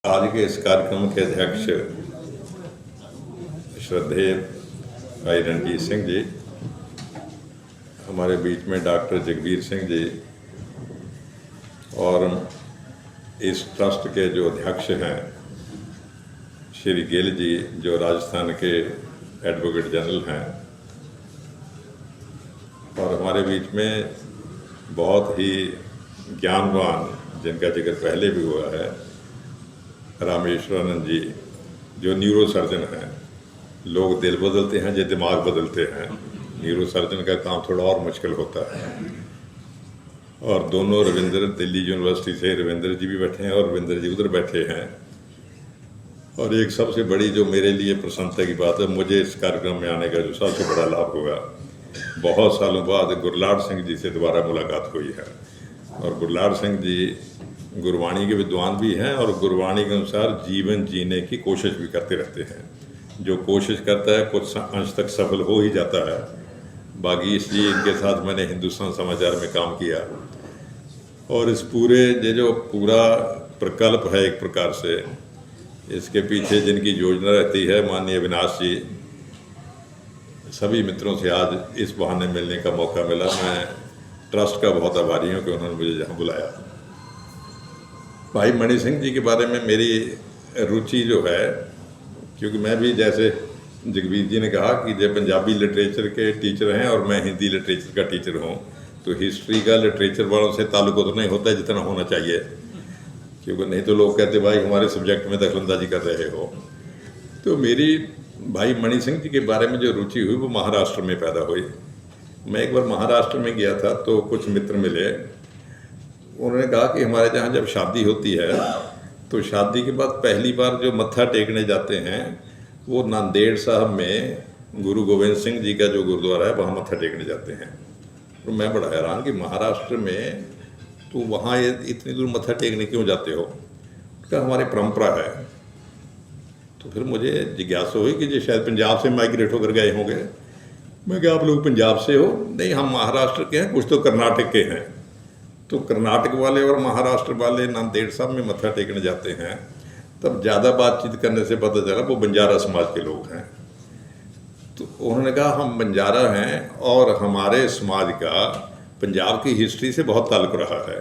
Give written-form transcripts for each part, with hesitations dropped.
आज के इस कार्यक्रम के अध्यक्ष श्रद्धेय भाई रणजीत सिंह जी, हमारे बीच में डॉक्टर जगबीर सिंह जी और इस ट्रस्ट के जो अध्यक्ष हैं श्री गिल जी, जो राजस्थान के एडवोकेट जनरल हैं, और हमारे बीच में बहुत ही ज्ञानवान, जिनका जिक्र पहले भी हुआ है, रामेश्वरानंद जी, जो न्यूरो सर्जन हैं। लोग दिल बदलते हैं, जो दिमाग बदलते हैं। न्यूरो सर्जन का काम थोड़ा और मुश्किल होता है। और दोनों रविंद्र, दिल्ली यूनिवर्सिटी से रविंद्र जी भी बैठे हैं और रविंद्र जी उधर बैठे हैं। और एक सबसे बड़ी जो मेरे लिए प्रसन्नता की बात है, मुझे इस कार्यक्रम में आने का जो सबसे बड़ा लाभ होगा, बहुत सालों बाद गुरलाट सिंह जी से दोबारा मुलाकात हुई है। और गुरलाट सिंह जी गुरबाणी के विद्वान भी हैं और गुरबाणी के अनुसार जीवन जीने की कोशिश भी करते रहते हैं। जो कोशिश करता है कुछ अंश तक सफल हो ही जाता है। बाकी इसलिए इनके साथ मैंने हिंदुस्तान समाचार में काम किया। और इस पूरे जो पूरा प्रकल्प है, एक प्रकार से इसके पीछे जिनकी योजना रहती है, माननीय अविनाश जी, सभी मित्रों से आज इस बहाने मिलने का मौका मिला। मैं ट्रस्ट का बहुत आभारी हूँ कि उन्होंने मुझे यहाँ बुलाया। भाई मणि सिंह जी के बारे में मेरी रुचि जो है, क्योंकि मैं भी जैसे जगबीर जी ने कहा कि जब पंजाबी लिटरेचर के टीचर हैं और मैं हिंदी लिटरेचर का टीचर हूँ, तो हिस्ट्री का लिटरेचर वालों से ताल्लुक उतना ही होता है जितना होना चाहिए, क्योंकि नहीं तो लोग कहते भाई हमारे सब्जेक्ट में दखलंदाजी कर रहे हो। तो मेरी भाई मणि सिंह जी के बारे में जो रुचि हुई वो महाराष्ट्र में पैदा हुई। मैं एक बार महाराष्ट्र में गया था तो कुछ मित्र मिले। उन्होंने कहा कि हमारे यहाँ जब शादी होती है तो शादी के बाद पहली बार जो मत्था टेकने जाते हैं वो नांदेड़ साहब में गुरु गोविंद सिंह जी का जो गुरुद्वारा है वहाँ मत्था टेकने जाते हैं। तो मैं बड़ा हैरान कि महाराष्ट्र में तो वहाँ इतनी दूर मत्था टेकने क्यों जाते हो? उसका हमारी परंपरा है। तो फिर मुझे जिज्ञासा हुई कि जो शायद पंजाब से माइग्रेट होकर गए होंगे। मैं क्या आप लोग पंजाब से हो? नहीं, हम महाराष्ट्र के हैं, कुछ तो कर्नाटक के हैं। तो कर्नाटक वाले और महाराष्ट्र वाले नांदेड़ साहब में मत्था टेकने जाते हैं। तब ज़्यादा बातचीत करने से पता चला वो बंजारा समाज के लोग हैं। तो उन्होंने कहा हम बंजारा हैं और हमारे समाज का पंजाब की हिस्ट्री से बहुत ताल्लुक़ रहा है।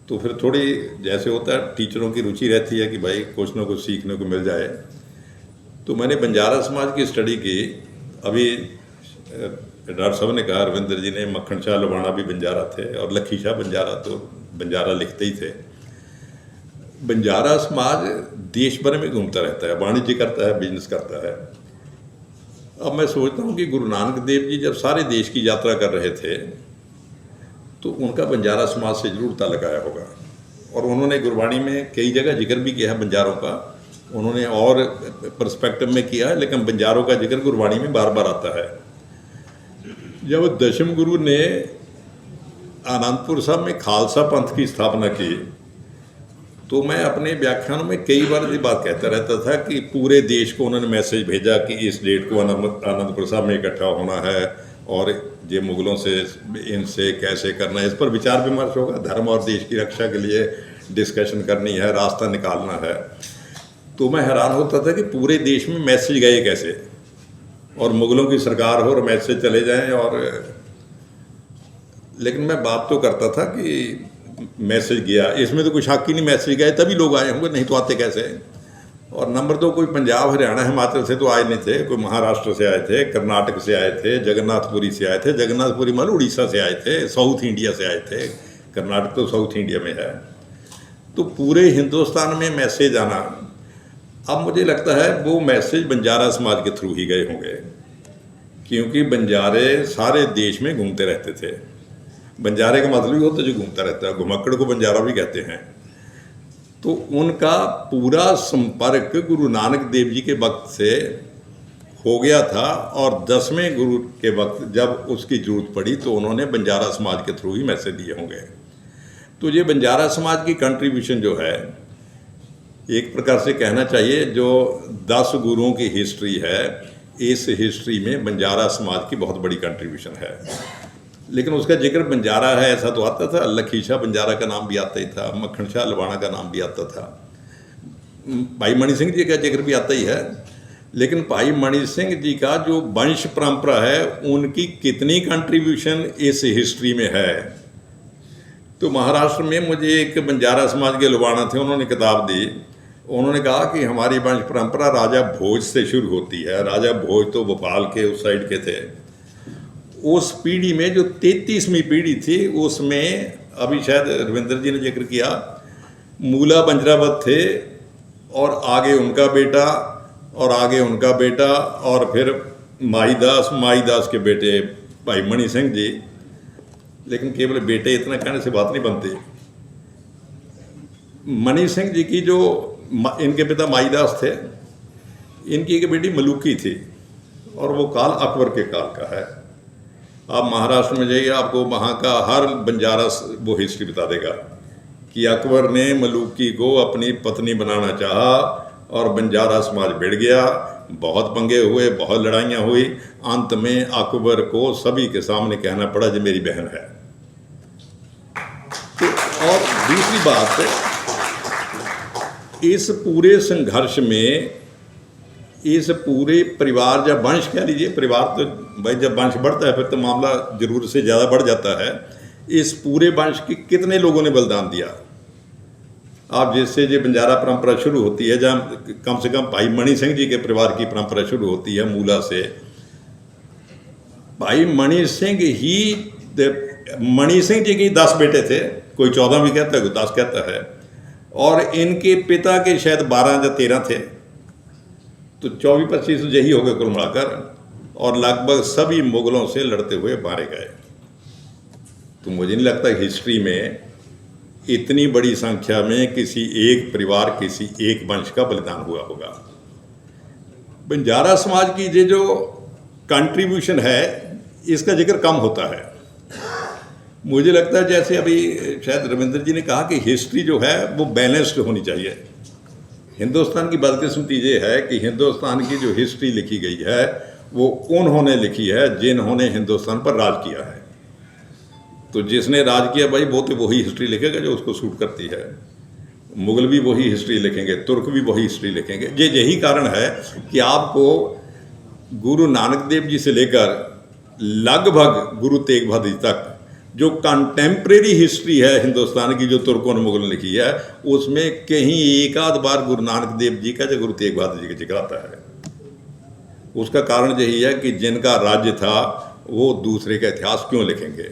तो फिर थोड़ी जैसे होता है टीचरों की रुचि रहती है कि भाई कुछ ना कुछ सीखने को मिल जाए। तो मैंने बंजारा समाज की स्टडी की। अभी डॉक्टर साहब ने कहा, रविंद्र जी ने, मक्खन शाह लवाना भी बंजारा थे और लखी शाह बंजारा, तो बंजारा लिखते ही थे। बंजारा समाज देश भर में घूमता रहता है, वाणिज्य करता है, बिजनेस करता है। अब मैं सोचता हूँ कि गुरु नानक देव जी जब सारे देश की यात्रा कर रहे थे तो उनका बंजारा समाज से जरूर ताल्लुक़ आया होगा। और उन्होंने गुरबाणी में कई जगह जिक्र भी किया है बंजारों का। उन्होंने और पर्सपेक्टिव में किया है, लेकिन बंजारों का जिक्र गुरबाणी में बार बार आता है। जब दशम गुरु ने आनंदपुर साहब में खालसा पंथ की स्थापना की तो मैं अपने व्याख्यानों में कई बार ये बात कहता रहता था कि पूरे देश को उन्होंने मैसेज भेजा कि इस डेट को आनंदपुर साहब में इकट्ठा होना है और ये मुगलों से इनसे कैसे करना है, इस पर विचार विमर्श होगा। धर्म और देश की रक्षा के लिए डिस्कशन करनी है, रास्ता निकालना है। तो मैं हैरान होता था कि पूरे देश में मैसेज गए कैसे, और मुगलों की सरकार हो और मैसेज चले जाएं। और लेकिन मैं बात तो करता था कि मैसेज गया, इसमें तो कुछ शक ही नहीं, मैसेज गए तभी लोग आए होंगे, नहीं तो आते कैसे। और नंबर 2, कोई पंजाब, हरियाणा, हिमाचल से तो आए नहीं थे, कोई महाराष्ट्र से आए थे, कर्नाटक से आए थे, जगन्नाथपुरी से आए थे। जगन्नाथपुरी मतलब उड़ीसा से आए थे, साउथ इंडिया से आए थे। कर्नाटक तो साउथ इंडिया में है। तो पूरे हिंदुस्तान में मैसेज आना, अब मुझे लगता है वो मैसेज बंजारा समाज के थ्रू ही गए होंगे, क्योंकि बंजारे सारे देश में घूमते रहते थे। बंजारे का मतलब ही होता है जो घूमता रहता है, घुमक्कड़ को बंजारा भी कहते हैं। तो उनका पूरा संपर्क गुरु नानक देव जी के वक्त से हो गया था, और 10वें गुरु के वक्त जब उसकी ज़रूरत पड़ी तो उन्होंने बंजारा समाज के थ्रू ही मैसेज दिए होंगे। तो ये बंजारा समाज की कंट्रीब्यूशन जो है, एक प्रकार से कहना चाहिए जो 10 गुरुओं की हिस्ट्री है, इस हिस्ट्री में बंजारा समाज की बहुत बड़ी कंट्रीब्यूशन है। लेकिन उसका जिक्र बंजारा है ऐसा तो आता था, लखी शाह बंजारा का नाम भी आता ही था, मक्खन शाह लवाना का नाम भी आता था। भाई मणि सिंह जी का जिक्र भी आता ही है, लेकिन भाई मणि सिंह जी का जो वंश परंपरा है उनकी कितनी कंट्रीब्यूशन इस हिस्ट्री में है। तो महाराष्ट्र में मुझे एक बंजारा समाज के लुबाना थे, उन्होंने किताब दी। उन्होंने कहा कि हमारी वंश परंपरा राजा भोज से शुरू होती है। राजा भोज तो भोपाल के उस साइड के थे। उस पीढ़ी में जो 33वीं पीढ़ी थी उसमें अभी शायद रविंद्र जी ने जिक्र किया, मूला बंजरावत थे और आगे उनका बेटा और आगे उनका बेटा और फिर माईदास के बेटे भाई मणि सिंह जी। लेकिन केवल बेटे इतना कहने से बात नहीं बनती। मणि सिंह जी की जो इनके पिता माईदास थे, इनकी एक बेटी मलूकी थी और वो काल अकबर के काल का है। आप महाराष्ट्र में जाइए, आपको वहाँ का हर बंजारा वो हिस्ट्री बता देगा कि अकबर ने मलूकी को अपनी पत्नी बनाना चाहा और बंजारा समाज बिड़ गया। बहुत पंगे हुए, बहुत लड़ाइयाँ हुई, अंत में अकबर को सभी के सामने कहना पड़ा जो मेरी बहन है। तो और दूसरी बात, इस पूरे संघर्ष में इस पूरे परिवार, जब वंश कह लीजिए, परिवार तो भाई जब वंश बढ़ता है फिर तो मामला जरूरत से ज़्यादा बढ़ जाता है। इस पूरे वंश के कितने लोगों ने बलिदान दिया। आप जिससे जो बंजारा परंपरा शुरू होती है, जहाँ कम से कम भाई मणि सिंह जी के परिवार की परंपरा शुरू होती है मूला से। भाई मणि सिंह जी के 10 बेटे थे, कोई 14 भी कहता है, कोई 10 कहता है, और इनके पिता के शायद 12 या 13 थे, तो 24-25 यही हो गए कुल मिलाकर, और लगभग सभी मुगलों से लड़ते हुए मारे गए। तो मुझे नहीं लगता हिस्ट्री में इतनी बड़ी संख्या में किसी एक परिवार, किसी एक वंश का बलिदान हुआ होगा। बंजारा समाज की ये जो कंट्रीब्यूशन है इसका जिक्र कम होता है। मुझे लगता है जैसे अभी शायद रविंद्र जी ने कहा कि हिस्ट्री जो है वो बैलेंस्ड होनी चाहिए। हिंदुस्तान की बदकिस्मती ये है कि हिंदुस्तान की जो हिस्ट्री लिखी गई है वो उन्होंने लिखी है जिन्होंने हिंदुस्तान पर राज किया है। तो जिसने राज किया भाई वो तो वही हिस्ट्री लिखेगा जो उसको सूट करती है। मुगल भी वही हिस्ट्री लिखेंगे, तुर्क भी वही हिस्ट्री लिखेंगे। ये यही कारण है कि आपको गुरु नानक देव जी से लेकर लगभग गुरु तेग बहादुर जी तक जो कंटेम्प्रेरी हिस्ट्री है हिंदुस्तान की, जो तुर्कों ने मुगलों ने लिखी है, उसमें कहीं एक आध बार गुरु नानक देव जी का या गुरु तेग बहादुर जी का जिक्र आता है। उसका कारण यही है कि जिनका राज्य था वो दूसरे का इतिहास क्यों लिखेंगे।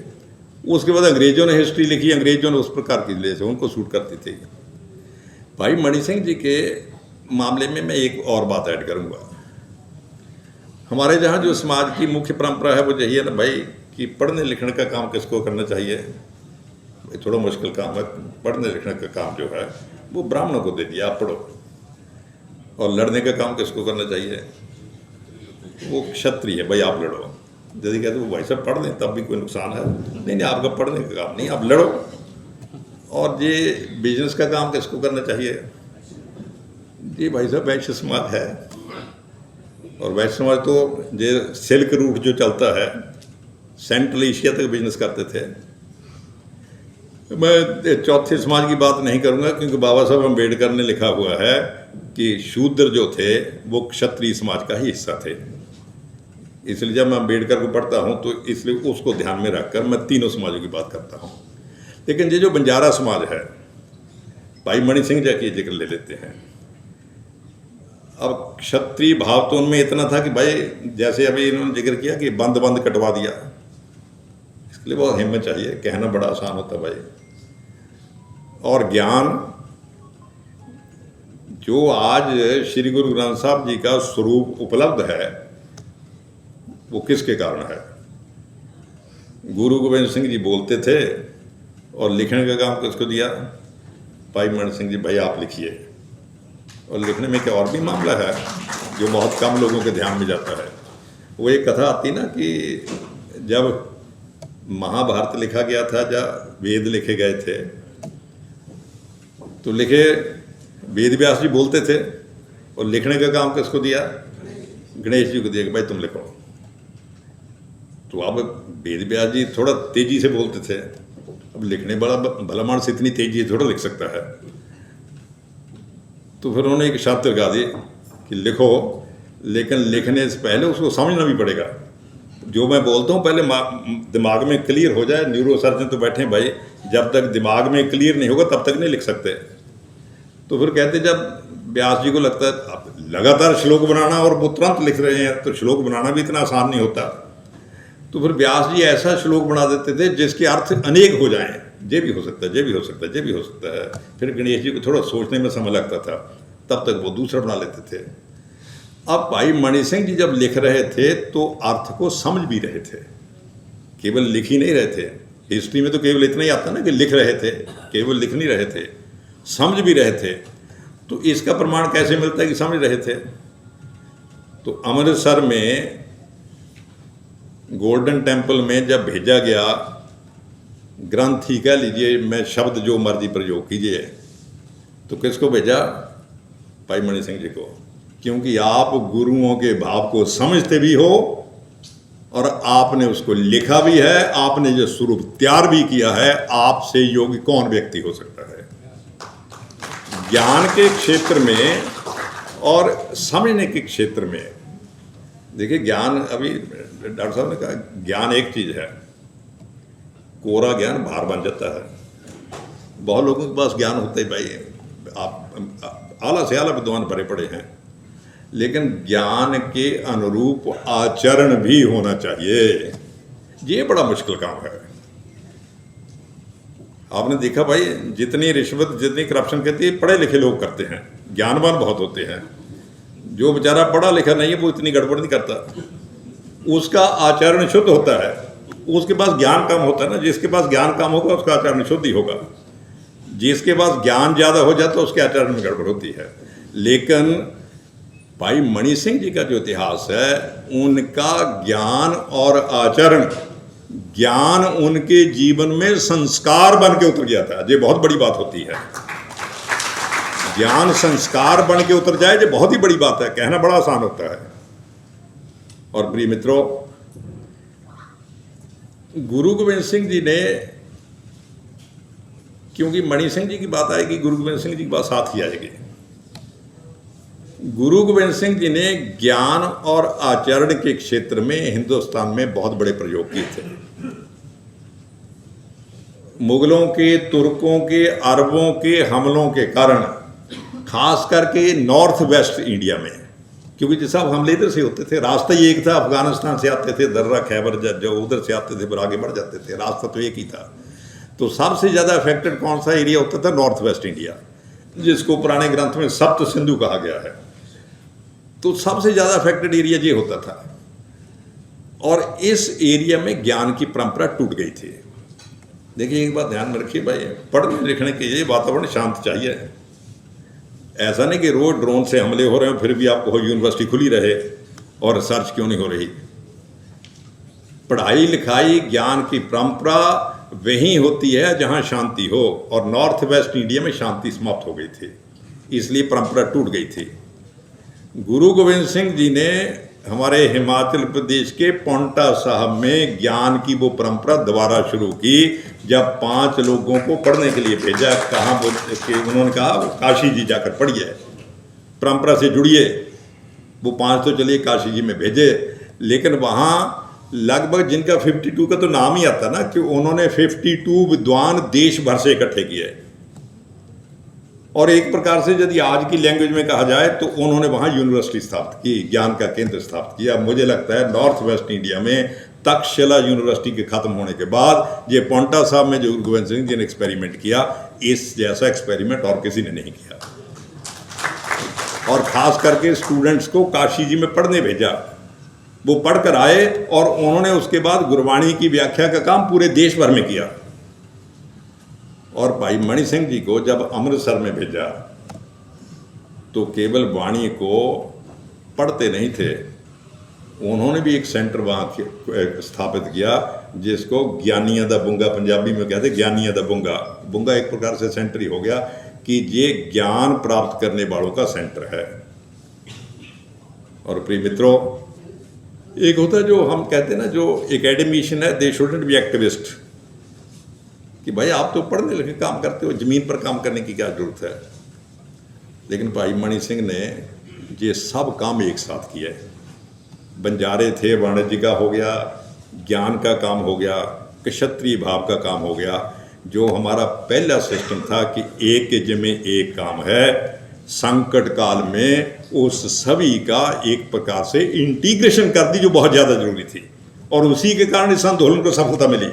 उसके बाद अंग्रेजों ने हिस्ट्री लिखी, अंग्रेजों ने उस प्रकार की ले से उनको सूट करती थी। भाई मणि सिंह जी के मामले में मैं एक और बात ऐड करूँगा। हमारे जहाँ जो समाज की मुख्य परंपरा है वो यही है ना भाई कि पढ़ने लिखने का काम किसको करना चाहिए। थोड़ा मुश्किल काम है, पढ़ने लिखने का काम जो है वो ब्राह्मणों को दे दिया, आप पढ़ो। और लड़ने का काम किसको करना चाहिए, वो क्षत्रिय है, भाई आप लड़ो। यदि कहते वो भाई साहब पढ़ लें तब भी कोई नुकसान है, नहीं आपका पढ़ने का काम नहीं, आप लड़ो। और ये बिजनेस का काम किसको करना चाहिए, ये भाई साहब वैश्य समाज है। और वैश्य समाज तो ये सिल्क रूट जो चलता है, सेंट्रल एशिया तक बिजनेस करते थे। मैं चौथे समाज की बात नहीं करूँगा क्योंकि बाबा साहब अम्बेडकर ने लिखा हुआ है कि शूद्र जो थे वो क्षत्रिय समाज का ही हिस्सा थे। इसलिए जब मैं अम्बेडकर को पढ़ता हूँ तो इसलिए उसको ध्यान में रखकर मैं तीनों समाजों की बात करता हूँ। लेकिन ये जो बंजारा समाज है, भाई मणि सिंह जी की जिक्र ले लेते हैं। अब क्षत्रिय भाव तो उनमें इतना था कि भाई जैसे अभी इन्होंने जिक्र किया कि बंद बंद कटवा दिया, इसके लिए बहुत हिम्मत चाहिए, कहना बड़ा आसान होता भाई। और ज्ञान जो आज श्री गुरु ग्रंथ साहब जी का स्वरूप उपलब्ध है वो किसके कारण है। गुरु गोविंद सिंह जी बोलते थे और लिखने का काम किसको दिया, भाई मणि सिंह जी, भाई आप लिखिए। और लिखने में क्या और भी मामला है जो बहुत कम लोगों के ध्यान में जाता है। वो एक कथा आती ना कि जब महाभारत लिखा गया था, जब वेद लिखे गए थे, तो लिखे वेद व्यास जी बोलते थे और लिखने का काम किसको दिया, गणेश जी को दिया कि भाई तुम लिखो। तो अब वेद व्यास जी थोड़ा तेजी से बोलते थे, अब लिखने वाला भला मानस इतनी तेजी थोड़ा लिख सकता है। तो फिर उन्होंने एक शर्त लगा दी कि लिखो, लेकिन लिखने से पहले उसको समझना भी पड़ेगा। जो मैं बोलता हूँ पहले दिमाग में क्लियर हो जाए। न्यूरो सर्जन तो बैठे हैं भाई, जब तक दिमाग में क्लियर नहीं होगा तब तक नहीं लिख सकते। तो फिर कहते जब व्यास जी को लगता है अब लगातार श्लोक बनाना और वो तुरंत लिख रहे हैं तो श्लोक बनाना भी इतना आसान नहीं होता, तो फिर व्यास जी ऐसा श्लोक बना देते थे जिसके अर्थ अनेक हो जाएं, ये भी हो सकता है, ये भी हो सकता है, ये भी हो सकता है। फिर गणेश जी को थोड़ा सोचने में समय लगता था, तब तक वो दूसरा बना लेते थे। अब भाई मणि सिंह जी जब लिख रहे थे तो अर्थ को समझ भी रहे थे, केवल लिख ही नहीं रहे थे। हिस्ट्री में तो केवल इतना ही आता ना कि लिख रहे थे, केवल लिख नहीं रहे थे, समझ भी रहे थे। तो इसका प्रमाण कैसे मिलता है कि समझ रहे थे? तो अमृतसर में गोल्डन टेम्पल में जब भेजा गया ग्रंथ ही कह लीजिए, मैं शब्द जो मर्जी प्रयोग कीजिए, तो किसको भेजा? भाई मणि सिंह जी को, क्योंकि आप गुरुओं के भाव को समझते भी हो और आपने उसको लिखा भी है, आपने जो स्वरूप तैयार भी किया है। आपसे योग्य कौन व्यक्ति हो सकता है ज्ञान के क्षेत्र में और समझने के क्षेत्र में? देखिए ज्ञान, अभी डॉक्टर साहब ने कहा ज्ञान एक चीज़ है, कोरा ज्ञान भार बन जाता है। बहुत लोगों के पास ज्ञान होता है भाई, आप आला से आला विद्वान भरे पड़े हैं, लेकिन ज्ञान के अनुरूप आचरण भी होना चाहिए। ये बड़ा मुश्किल काम है। आपने देखा भाई, जितनी रिश्वत, जितनी करप्शन कहती है पढ़े लिखे लोग करते हैं, ज्ञानवान बहुत होते हैं। जो बेचारा पढ़ा लिखा नहीं है वो इतनी गड़बड़ नहीं करता, उसका आचरण शुद्ध होता है। उसके पास ज्ञान कम होता है ना, जिसके पास ज्ञान कम होगा उसका आचरण शुद्ध ही होगा। जिसके पास ज्ञान ज़्यादा हो जाता है उसके आचरण में गड़बड़ होती है। लेकिन भाई मणि सिंह जी का जो इतिहास है, उनका ज्ञान और आचरण, ज्ञान उनके जीवन में संस्कार बन के उतर गया था। ये बहुत बड़ी बात होती है। ज्ञान संस्कार बन के उतर जाए, ये बहुत ही बड़ी बात है, कहना बड़ा आसान होता है। और प्रिय मित्रों, गुरु गोविंद सिंह जी ने, क्योंकि मणि सिंह जी की बात आएगी, गुरु गोविंद सिंह जी की बात साथ ही आएगी। गुरु गोविंद सिंह जी ने ज्ञान और आचरण के क्षेत्र में हिंदुस्तान में बहुत बड़े प्रयोग किए थे। मुगलों के, तुर्कों के, अरबों के हमलों के कारण, खास करके नॉर्थ वेस्ट इंडिया में, क्योंकि जैसा हमले इधर से होते थे, रास्ता ही एक था, अफगानिस्तान से आते थे, दर्रा खैबर जो उधर से आते थे फिर आगे बढ़ जाते थे, रास्ता तो एक ही था। तो सबसे ज़्यादा अफेक्टेड कौन सा एरिया होता था? नॉर्थ वेस्ट इंडिया, जिसको पुराने ग्रंथ में सप्त सिंधु कहा गया है। तो सबसे ज़्यादा अफेक्टेड एरिया ये होता था, और इस एरिया में ज्ञान की परंपरा टूट गई थी। देखिए एक बात ध्यान में रखिए भाई, पढ़ने लिखने के लिए वातावरण शांत चाहिए। ऐसा नहीं कि रोज ड्रोन से हमले हो रहे हो फिर भी आपको यूनिवर्सिटी खुली रहे और रिसर्च क्यों नहीं हो रही। पढ़ाई लिखाई ज्ञान की परंपरा वहीं होती है जहां शांति हो, और नॉर्थ वेस्ट इंडिया में शांति समाप्त हो गई थी, इसलिए परंपरा टूट गई थी। गुरु गोविंद सिंह जी ने हमारे हिमाचल प्रदेश के पांवटा साहब में ज्ञान की वो परंपरा दोबारा शुरू की, जब 5 लोगों को पढ़ने के लिए भेजा। कहाँ उन्होंने कहा काशी जी जाकर पढ़िए, परंपरा से जुड़िए। वो 5 तो चलिए काशी जी में भेजे, लेकिन वहाँ लगभग जिनका 52 का तो नाम ही आता ना, कि उन्होंने 52 विद्वान देश भर से इकट्ठे किए। और एक प्रकार से यदि आज की लैंग्वेज में कहा जाए तो उन्होंने वहाँ यूनिवर्सिटी स्थापित की, ज्ञान का केंद्र स्थापित किया। मुझे लगता है नॉर्थ वेस्ट इंडिया में तक्षशिला यूनिवर्सिटी के खत्म होने के बाद ये पांवटा साहब में जो गुरु गोविंद सिंह जी ने एक्सपेरिमेंट किया, इस जैसा एक्सपेरिमेंट और किसी ने नहीं किया। और ख़ास करके स्टूडेंट्स को काशी जी में पढ़ने भेजा, वो पढ़ कर आए और उन्होंने उसके बाद गुरबाणी की व्याख्या का काम पूरे देश भर में किया। और भाई मणि सिंह जी को जब अमृतसर में भेजा तो केवल वाणी को पढ़ते नहीं थे, उन्होंने भी एक सेंटर वहाँ स्थापित किया जिसको ज्ञानियां दा बुंगा, पंजाबी में कहते ज्ञानियां दा बुंगा। बुंगा एक प्रकार से सेंटर ही हो गया कि ये ज्ञान प्राप्त करने वालों का सेंटर है। और प्रिय मित्रों, एक होता है जो हम कहते हैं ना, जो एकेडमिशियन है, दे शुडंट बी एक्टिविस्ट, कि भाई आप तो पढ़ने लिखे काम करते हो, ज़मीन पर काम करने की क्या जरूरत है। लेकिन भाई मणि सिंह ने ये सब काम एक साथ किया। बंजारे थे, वाणिज्य का हो गया, ज्ञान का काम हो गया, क्षत्रिय भाव का काम हो गया। जो हमारा पहला सिस्टम था कि एक के जिम्मे एक काम है, संकट काल में उस सभी का एक प्रकार से इंटीग्रेशन कर दी, जो बहुत ज़्यादा जरूरी थी। और उसी के कारण इस आंदोलन को सफलता मिली।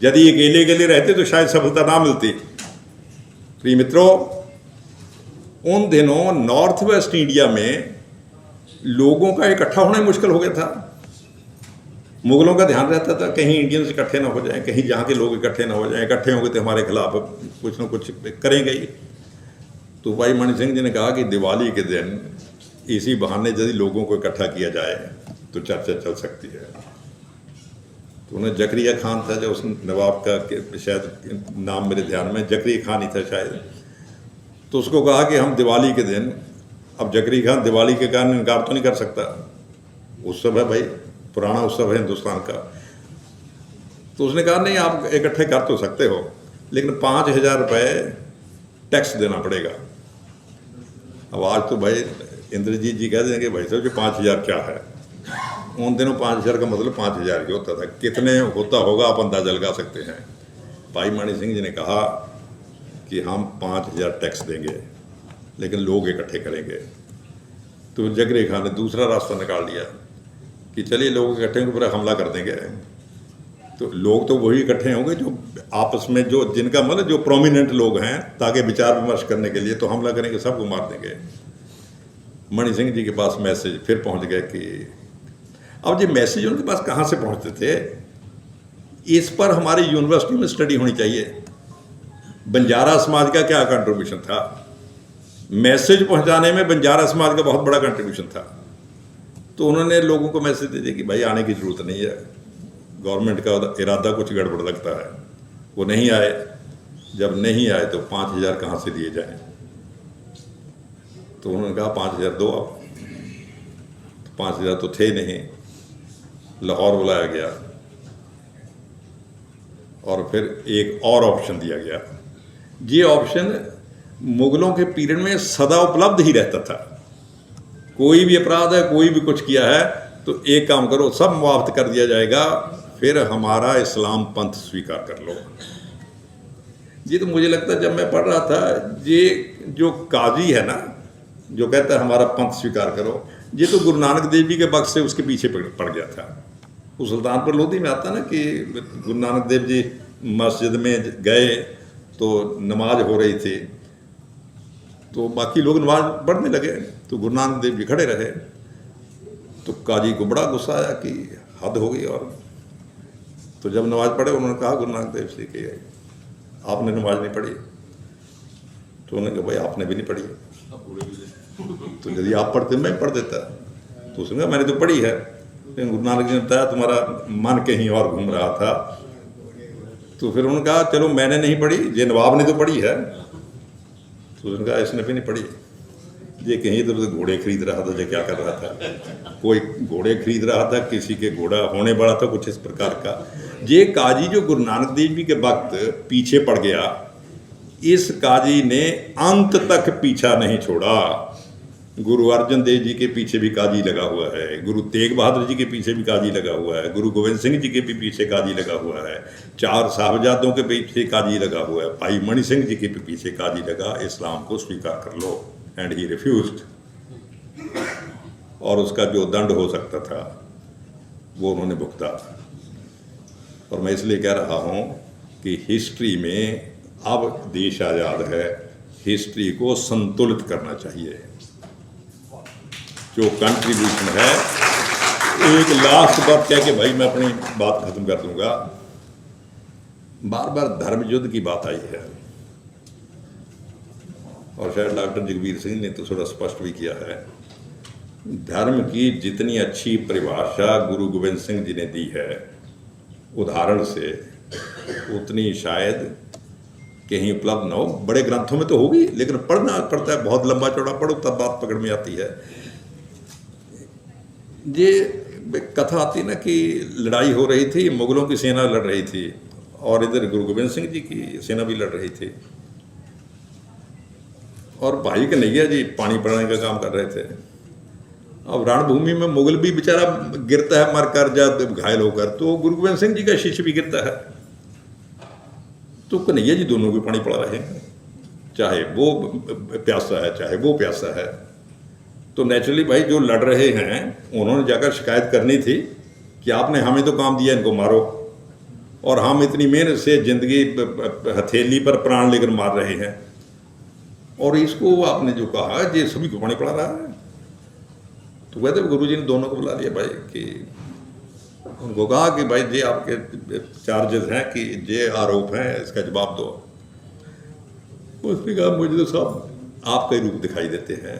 यदि अकेले अकेले रहते तो शायद सफलता ना मिलती। प्रिय मित्रों, उन दिनों नॉर्थ वेस्ट इंडिया में लोगों का इकट्ठा होना ही मुश्किल हो गया था। मुगलों का ध्यान रहता था कहीं इंडियंस इकट्ठे ना हो जाएं, कहीं जहाँ के लोग इकट्ठे ना हो जाएं। इकट्ठे होंगे तो हमारे खिलाफ कुछ ना कुछ करेंगे ही। तो भाई मणि सिंह जी ने कहा कि दिवाली के दिन इसी बहाने यदि लोगों को इकट्ठा किया जाए तो चर्चा चल सकती है। तो उन्हें जकरिया खान था, जो उस नवाब का शायद नाम मेरे ध्यान में जकरिया खान ही था शायद, तो उसको कहा कि हम दिवाली के दिन, अब जकरिया खान दिवाली के कारण इनकार तो नहीं कर सकता, उत्सव है भाई, पुराना उत्सव है हिंदुस्तान का। तो उसने कहा नहीं, आप इकट्ठे कर तो सकते हो, लेकिन 5,000 रुपये टैक्स देना पड़ेगा। अब आज तो भाई इंद्रजीत जी कह देंगे भाई साहब जो 5,000 क्या है। उन दिनों 5,000 का मतलब 5,000 ही होता था। कितने होता होगा आप अंदाजा लगा सकते हैं। भाई मणि सिंह जी ने कहा कि हम 5,000 टैक्स देंगे, लेकिन लोग इकट्ठे करेंगे। तो जकरिया खान ने दूसरा रास्ता निकाल लिया कि चलिए लोग इकट्ठे होंगे, फिर हमला कर देंगे। तो लोग तो वही इकट्ठे होंगे जो आपस में, जो जिनका मतलब जो प्रोमिनेंट लोग हैं, ताकि विचार विमर्श करने के लिए। तो हमला करेंगे, सबको मार देंगे। मणि सिंह जी के पास मैसेज फिर पहुंच गए कि अब ये मैसेज उनके पास कहाँ से पहुंचते थे, इस पर हमारी यूनिवर्सिटी में स्टडी होनी चाहिए। बंजारा समाज का क्या कंट्रीब्यूशन था, मैसेज पहुंचाने में बंजारा समाज का बहुत बड़ा कंट्रीब्यूशन था। तो उन्होंने लोगों को मैसेज दे दिया कि भाई आने की ज़रूरत नहीं है, गवर्नमेंट का इरादा कुछ गड़बड़ लगता है। वो नहीं आए। जब नहीं आए तो 5,000 कहाँ से दिए जाएं। तो उन्होंने कहा 5,000 दो आप। तो 5,000 तो थे नहीं। लाहौर बुलाया गया और फिर एक और ऑप्शन दिया गया। ये ऑप्शन मुगलों के पीरियड में सदा उपलब्ध ही रहता था। कोई भी अपराध है, कोई भी कुछ किया है, तो एक काम करो, सब मुआफ़ कर दिया जाएगा, फिर हमारा इस्लाम पंथ स्वीकार कर लो। ये तो मुझे लगता है जब मैं पढ़ रहा था, ये जो काजी है ना, जो कहता है हमारा पंथ स्वीकार करो, ये तो गुरु नानक देव जी के वक्त से उसके पीछे पड़ गया था। वो सुल्तानपुर लोधी में आता ना कि गुरु नानक देव जी मस्जिद में गए तो नमाज हो रही थी, तो बाकी लोग नमाज पढ़ने लगे, तो गुरु नानक देव जी खड़े रहे। तो काजी को बड़ा गुस्सा आया कि हद हो गई। और तो जब नमाज पढ़े, उन्होंने कहा गुरु नानक देव से कि आपने नमाज नहीं पढ़ी। तो उन्होंने कहा भाई आपने भी नहीं पढ़ी। तो यदि आप पढ़ते मैं पढ़ देता। तो उसने कहा मैंने तो पढ़ी है, लेकिन गुरु नानक जी ने बताया तुम्हारा मन कहीं और घूम रहा था। तो फिर उन्होंने कहा चलो मैंने नहीं पढ़ी, ये नवाब ने तो पढ़ी है। तो उसने कहा इसने भी नहीं पढ़ी, ये कहीं इधर उधर घोड़े खरीद रहा था, जो क्या कर रहा था, कोई घोड़े खरीद रहा था, किसी के घोड़ा होने वाला था, कुछ इस प्रकार का। ये काजी जो गुरु नानक देव जी के वक्त पीछे पड़ गया, इस काजी ने अंत तक पीछा नहीं छोड़ा। गुरु अर्जन देव जी के पीछे भी काजी लगा हुआ है, गुरु तेग बहादुर जी के पीछे भी काजी लगा हुआ है, गुरु गोविंद सिंह जी के भी पीछे काजी लगा हुआ है, 4 साहबजादों के पीछे काजी लगा हुआ है, भाई मणि सिंह जी के भी पीछे काजी लगा, इस्लाम को स्वीकार कर लो। And he refused. और उसका जो दंड हो सकता था वो उन्होंने भुगता। और मैं इसलिए कह रहा हूँ कि हिस्ट्री में अब देश आज़ाद है, हिस्ट्री को संतुलित करना चाहिए। जो कंट्रीब्यूशन है, एक लास्ट बात कह के भाई मैं अपनी बात खत्म कर दूंगा। बार बार धर्म युद्ध की बात आई है, और शायद डॉक्टर जगबीर सिंह ने तो थोड़ा स्पष्ट भी किया है। धर्म की जितनी अच्छी परिभाषा गुरु गोविंद सिंह जी ने दी है उदाहरण से, उतनी शायद कहीं उपलब्ध न हो। बड़े ग्रंथों में तो होगी, लेकिन पढ़ना पड़ता है, बहुत लंबा चौड़ा पढ़ो तब बात पकड़ में आती है। ये कथा आती ना कि लड़ाई हो रही थी, मुगलों की सेना लड़ रही थी और इधर गुरु गोविंद सिंह जी की सेना भी लड़ रही थी। और भाई कन्हैया जी पानी पिलाने का काम कर रहे थे। अब रणभूमि में मुगल भी बेचारा गिरता है मरकर या घायल होकर, तो गुरु गोविंद सिंह जी का शिष्य भी गिरता है, तो कन्हैया जी दोनों को पानी पिला रहे हैं, चाहे वो प्यासा है चाहे वो प्यासा है। तो नेचुरली भाई जो लड़ रहे हैं उन्होंने जाकर शिकायत करनी थी कि आपने हमें तो काम दिया, इनको मारो, और हम इतनी मेहनत से जिंदगी हथेली पर प्राण लेकर मार रहे हैं, और इसको आपने जो कहा ये सभी को पानी पड़ा रहा है। तो कहते गुरु जी ने दोनों को बुला लिया भाई कि उनको कहा कि भाई ये आपके चार्जेस हैं कि ये आरोप हैं, इसका जवाब दो। उसने कहा मुझे तो साहब आपका ही रूप दिखाई देते हैं।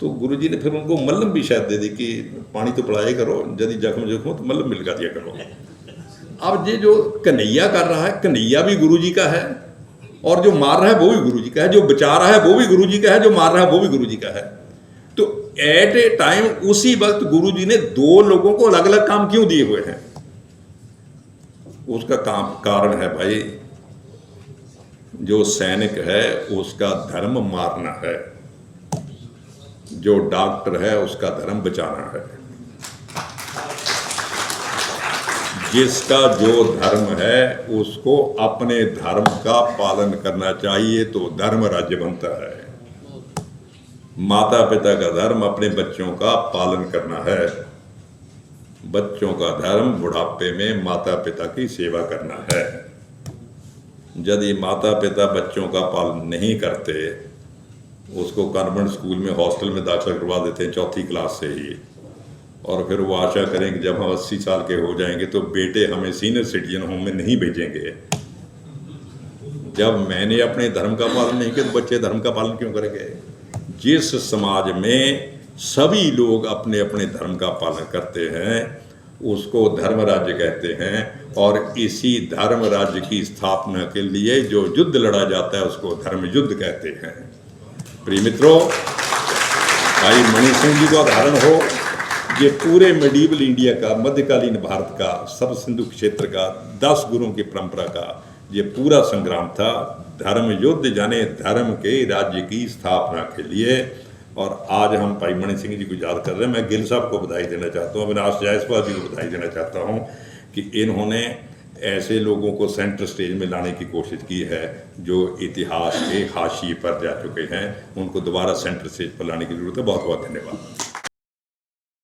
तो गुरु जी ने फिर उनको मल्लम भी शायद दे दी कि पानी तो पिलाया करो, यदि जख्म हो तो मल्लम भी लगा दिया करो। अब ये जो कन्हैया कर रहा है, कन्हैया भी गुरु जी का है, और जो मार रहा है वो भी गुरु जी का है, जो बचा रहा है वो भी गुरु जी का है, जो मार रहा है वो भी गुरु जी का है। तो एट ए टाइम उसी वक्त गुरु जी ने दो लोगों को अलग अलग काम क्यों दिए हुए हैं? उसका काम कारण है भाई, जो सैनिक है उसका धर्म मारना है, जो डॉक्टर है उसका धर्म बचाना है। जिसका जो धर्म है उसको अपने धर्म का पालन करना चाहिए, तो धर्म राज्य बनता है। माता पिता का धर्म अपने बच्चों का पालन करना है, बच्चों का धर्म बुढ़ापे में माता पिता की सेवा करना है। यदि माता पिता बच्चों का पालन नहीं करते, उसको कॉन्वेंट स्कूल में हॉस्टल में दाखिला करवा देते हैं चौथी क्लास से ही, और फिर वो आशा करें कि जब हम 80 साल के हो जाएंगे तो बेटे हमें सीनियर सिटीजन होम में नहीं भेजेंगे। जब मैंने अपने धर्म का पालन नहीं किया तो बच्चे धर्म का पालन क्यों करेंगे? जिस समाज में सभी लोग अपने अपने धर्म का पालन करते हैं उसको धर्म राज्य कहते हैं, और इसी धर्म राज्य की स्थापना के लिए जो युद्ध लड़ा जाता है उसको धर्म युद्ध कहते हैं। प्रिय मित्रों, भाई मणि सिंह जी का उदाहरण हो, ये पूरे मेडिवल इंडिया का, मध्यकालीन भारत का, सब सिंधु क्षेत्र का, 10 गुरुओं की परंपरा का ये पूरा संग्राम था धर्म युद्ध, यानी धर्म के राज्य की स्थापना के लिए। और आज हम भाई मणि सिंह जी को याद कर रहे हैं। मैं गिल साहब को बधाई देना चाहता हूँ, अविनाश जायसवाल जी को बधाई देना चाहता हूँ कि इन्होंने ऐसे लोगों को सेंटर स्टेज में लाने की कोशिश की है जो इतिहास के हाशिए पर जा चुके हैं, उनको दोबारा सेंटर स्टेज पर लाने की जरूरत है। बहुत बहुत धन्यवाद।